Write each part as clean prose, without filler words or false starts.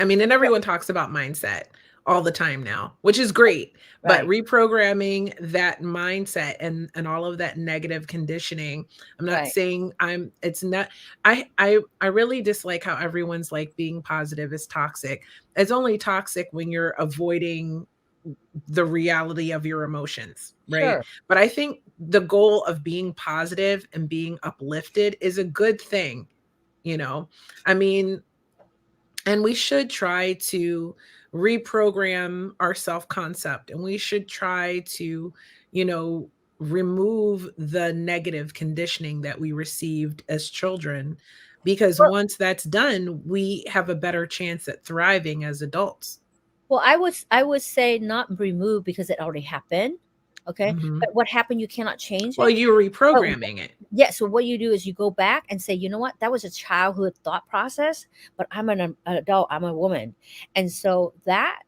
I mean, and everyone talks about mindset all the time now, which is great. But Right. reprogramming that mindset and all of that negative conditioning, I'm not Right. saying it's not, I really dislike how everyone's like being positive is toxic. It's only toxic when you're avoiding the reality of your emotions, right? Sure. But I think the goal of being positive and being uplifted is a good thing, you know? I mean, and we should try to reprogram our self concept, and we should try to, you know, remove the negative conditioning that we received as children, because Well, once that's done, we have a better chance at thriving as adults. well, I would say not remove because it already happened. Okay. Mhm. But what happened, you cannot change Well, it. you're But reprogramming it. yeah, so what you do is you go back and say, you know what, that was a childhood thought process, but I'm an adult, I'm a woman. And so that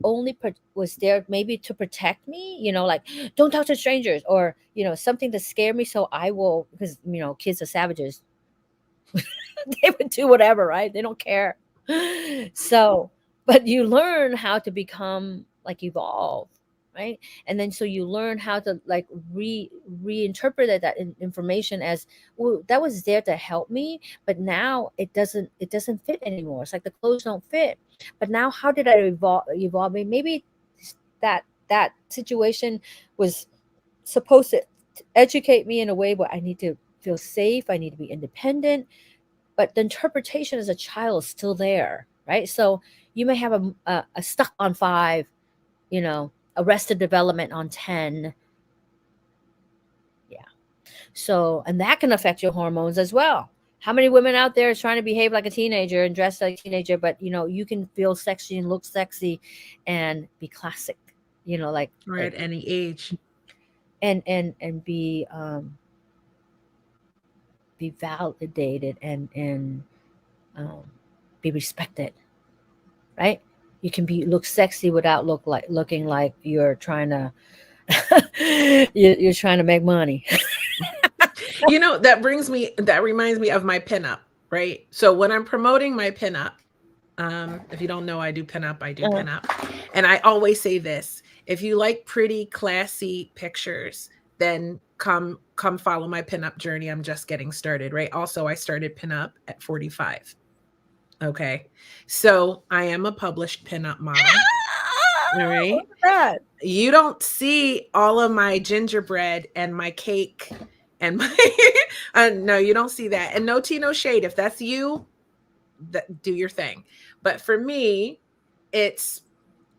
only was there maybe to protect me, like, don't talk to strangers, or, something to scare me. So I will, because, kids are savages. They would do whatever, right? They don't care. So, but you learn how to become like evolve, right? And then so you learn how to like reinterpret that information as, well, that was there to help me, but now it doesn't fit anymore. It's like the clothes don't fit. But now how did I evolve? Maybe that situation was supposed to educate me in a way where I need to feel safe, I need to be independent, but the interpretation as a child is still there, right? So you may have a stuck on 5, arrested development on 10. Yeah. So, and that can affect your hormones as well. How many women out there is trying to behave like a teenager and dress like a teenager, but you can feel sexy and look sexy and be classic, like Or at any age. and be validated and um, be respected, right? You can be look sexy without looking like you're trying to you're trying to make money. You know, that reminds me of my pinup, right? So when I'm promoting my pinup, if you don't know, I do pinup, I do Uh-huh. pinup. And I always say this: if you like pretty, classy pictures, then come follow my pinup journey. I'm just getting started, right? Also, I started pinup at 45. Okay. So I am a published pinup model. All right. Look at that. You don't see all of my gingerbread and my cake and my no, you don't see that. And no tea, no shade. If that's you, do your thing. But for me, it's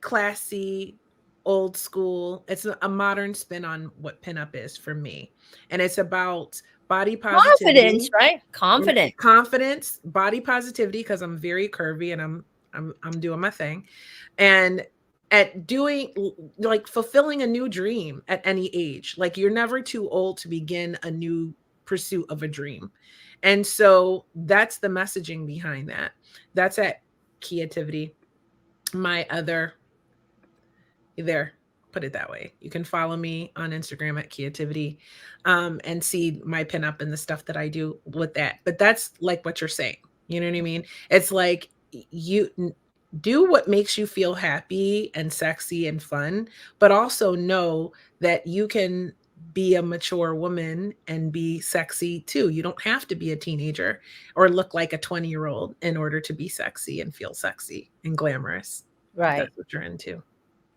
classy, old school. It's a modern spin on what pinup is for me. And it's about body Confidence, positivity, right? Confidence. confidence, body positivity, because I'm very curvy and I'm doing my thing. And at doing, like, fulfilling a new dream at any age. Like, you're never too old to begin a new pursuit of a dream. And so that's the messaging behind that. That's at Creativity. My other, there, put it that way. You can follow me on Instagram at Creativity, and see my pinup and the stuff that I do with that. But that's like what you're saying. You know what I mean? It's like, you do what makes you feel happy and sexy and fun, but also know that you can be a mature woman and be sexy too. You don't have to be a teenager or look like a 20-year-old in order to be sexy and feel sexy and glamorous, if Right. that's what you're into.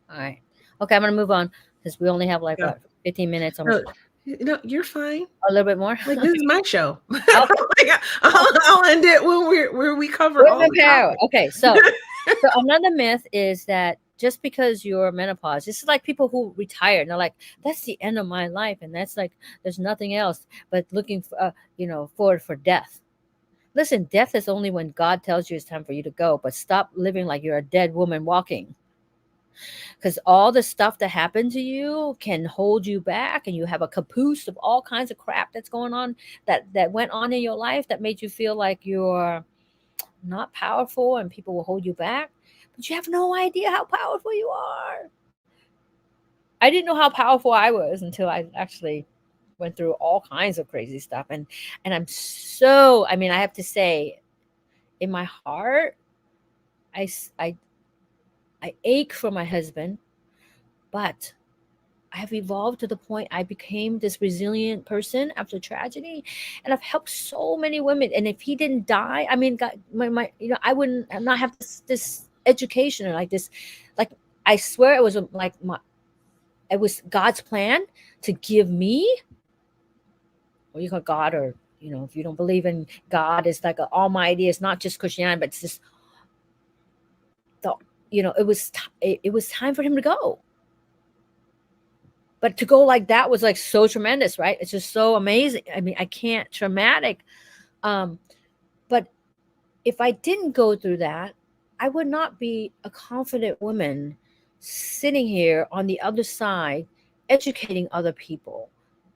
All right. Okay, I'm gonna move on because we only have like Yeah. what, 15 minutes, almost No, you're fine. a little bit more. Like, this is my show. Okay. Like, I'll end it when we cover all Women the power. topics. Okay, so another myth is that just because you're menopause, this is like people who retire and they're like, that's the end of my life, and that's like there's nothing else but looking for, forward for death. Listen, death is only when God tells you it's time for you to go, but stop living like you're a dead woman walking. Because all the stuff that happened to you can hold you back, and you have a caboose of all kinds of crap that's going on, that went on in your life, that made you feel like you're not powerful and people will hold you back. But you have no idea how powerful you are. I didn't know how powerful I was until I actually went through all kinds of crazy stuff. And I'm so, I mean, I have to say, in my heart, I ache for my husband, but I have evolved to the point I became this resilient person after tragedy, and I've helped so many women. And if he didn't die, I mean, God, my I wouldn't not have this education or like this, like I swear it was it was God's plan to give me, or you call God, or if you don't believe in God, it's like an almighty. It's not just Christianity, but it's just the it was time for him to go. But to go like that was like so tremendous, right? It's just so amazing. I mean, I can't traumatic. But if I didn't go through that, I would not be a confident woman sitting here on the other side, educating other people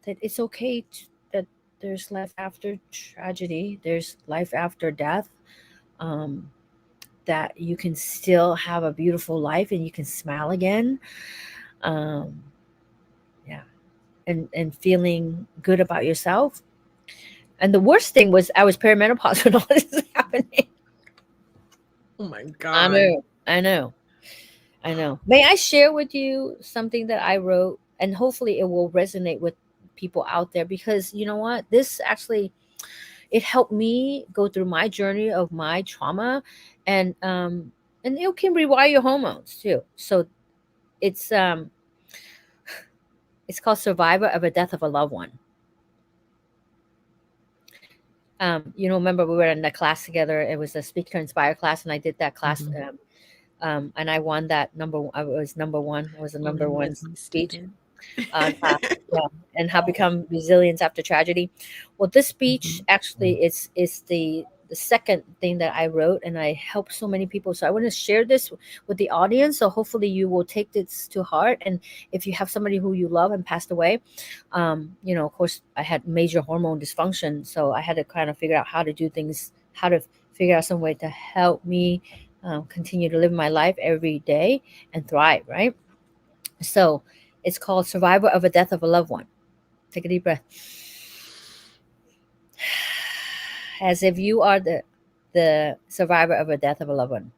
that it's okay that there's life after tragedy, there's life after death, that you can still have a beautiful life and you can smile again. Um, yeah. And feeling good about yourself. And the worst thing was I was perimenopause when all this was happening. Oh my I God. know. I know. I know. May I share with you something that I wrote, and hopefully it will resonate with people out there, because you know what? This actually, it helped me go through my journey of my trauma, and it can rewire your hormones too. So it's it's called Survivor of a Death of a Loved One. Remember we were in the class together. It was a Speak to Inspire class, and I did that class. Mhm. And I won that number. I was number one. It was a number Lynn one was my speech student. on yeah, and how become resilience after tragedy. Well, this speech Mhm. actually is the second thing that I wrote, and I helped so many people. So I want to share this with the audience. So hopefully you will take this to heart. And if you have somebody who you love and passed away, of course, I had major hormone dysfunction, so I had to kind of figure out how to do things, how to figure out some way to help me continue to live my life every day and thrive. Right. So it's called Survivor of a Death of a Loved One. Take a deep breath. As if you are the survivor of a death of a loved one.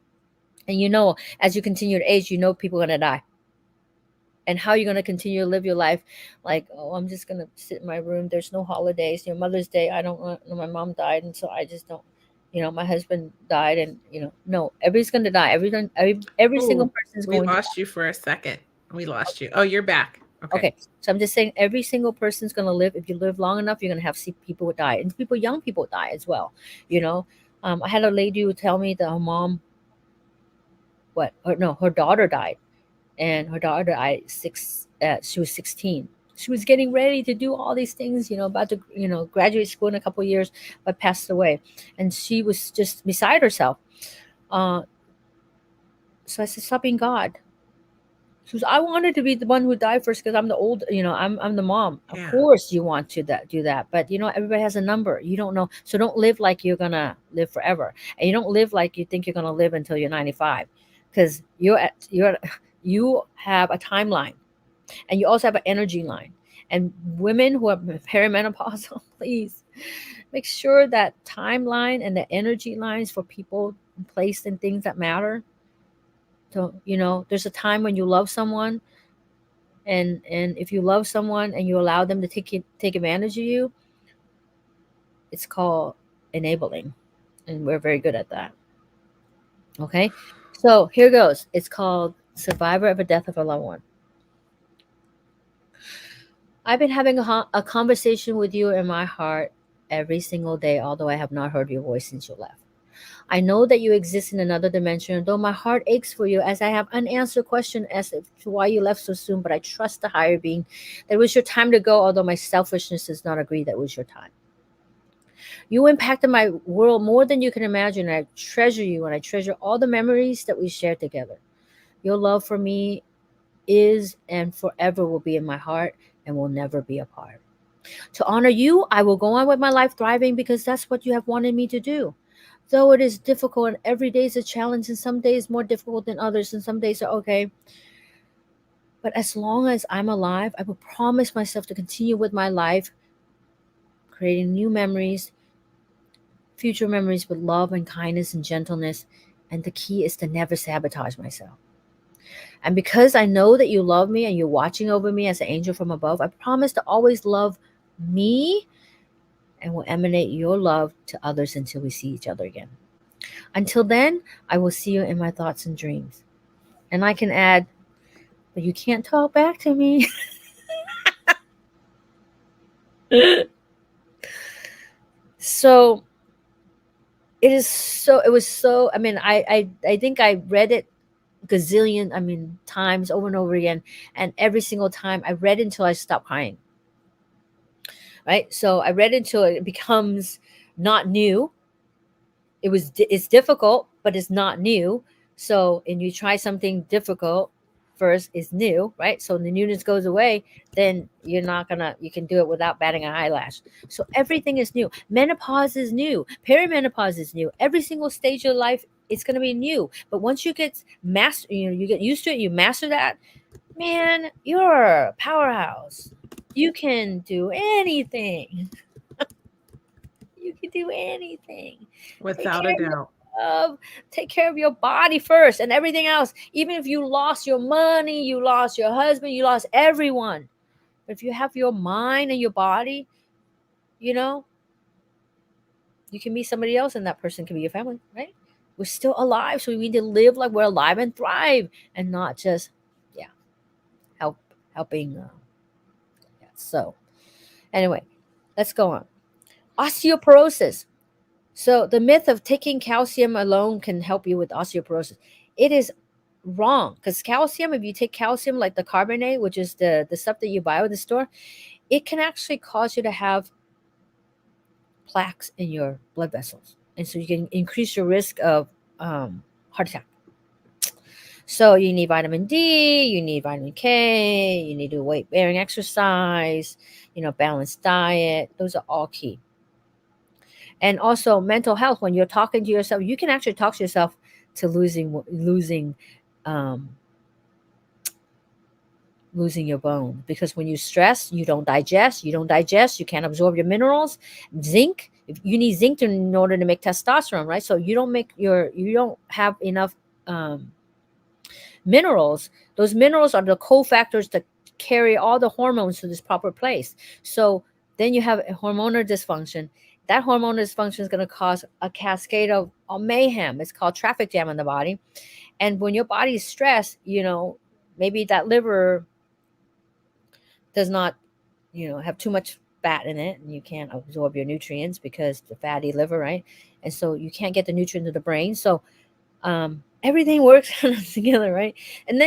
And as you continue to age, people are going to die. And how are you going to continue to live your life? Like, oh, I'm just going to sit in my room. There's no holidays. Mother's Day, I don't know. My mom died, and so I just don't. My husband died, and no, everybody's going to die. Every single Oh, person is we going to lost you for a second. We lost you. Oh, you're back. Okay. Okay, so I'm just saying every single person's going to live. If you live long enough, you're going to see people would die, and young people die as well. I had a lady who tell me that her mom, her daughter died, and her daughter died she was 16. She was getting ready to do all these things, about to, graduate school in a couple of years, but passed away, and she was just beside herself. So I said, "Stop being God." She was, I wanted to be the one who died first because I'm the old, I'm the mom. Of Yeah. course you want to do that. But everybody has a number. You don't know. So don't live like you're going to live forever. And you don't live like you think you're going to live until you're 95, because you have a timeline, and you also have an energy line. And women who are perimenopausal, please make sure that timeline and the energy lines for people placed in things that matter. So, there's a time when you love someone, and if you love someone and you allow them to take advantage of you, it's called enabling, and we're very good at that. Okay, so here goes. It's called Survivor of a Death of a Loved One. I've been having a conversation with you in my heart every single day, although I have not heard your voice since you left. I know that you exist in another dimension, though my heart aches for you as I have unanswered questions as to why you left so soon, but I trust the higher being that it was your time to go, although my selfishness does not agree that it was your time. You impacted my world more than you can imagine, and I treasure you, and I treasure all the memories that we shared together. Your love for me is and forever will be in my heart and will never be apart. To honor you, I will go on with my life thriving because that's what you have wanted me to do. Though it is difficult and every day is a challenge, and some days more difficult than others, and some days are okay. But as long as I'm alive, I will promise myself to continue with my life, creating new memories, future memories with love and kindness and gentleness, And the key is to never sabotage myself. And because I know that you love me and you're watching over me as an angel from above, I promise to always love me and will emanate your love to others until we see each other again. Until then, I will see you in my thoughts and dreams. And I can add, but you can't talk back to me. So it was so, I mean, I think I read it gazillion, I mean, times over and over again. And every single time I read until I stopped crying. Right? So I read until it becomes not new. It's difficult, but it's not new. So, and you try something difficult first is new, right? So when the newness goes away, then you can do it without batting an eyelash. So everything is new. Menopause is new. Perimenopause is new. Every single stage of life, it's going to be new. But once you get you get used to it, you master that, man, you're a powerhouse. You can do anything. You can do anything. Without a doubt. Take care of your body first and everything else. Even if you lost your money, you lost your husband, you lost everyone. But if you have your mind and your body, you know, you can meet somebody else and that person can be your family, right? We're still alive, so we need to live like we're alive and thrive and not just, yeah, helping. Yeah. So, anyway, let's go on. Osteoporosis. So the myth of taking calcium alone can help you with osteoporosis. It is wrong, because calcium, if you take calcium like the carbonate, which is the stuff that you buy at the store, it can actually cause you to have plaques in your blood vessels. And so you can increase your risk of heart attack. So you need vitamin D, you need vitamin K, you need to weight bearing exercise, balanced diet. Those are all key. And also mental health. When you're talking to yourself, you can actually talk to yourself to losing your bone, because when you stress, you don't digest, you can't absorb your minerals. Zinc, if you need zinc in order to make testosterone, right? So you don't have enough minerals. Those minerals are the cofactors that carry all the hormones to this proper place. So then you have a hormonal dysfunction. That hormonal dysfunction is going to cause a cascade of mayhem. It's called traffic jam in the body. And when your body is stressed, maybe that liver does not, have too much fat in it, and you can't absorb your nutrients because the fatty liver, right? And so you can't get the nutrients to the brain. So everything works together, right? And then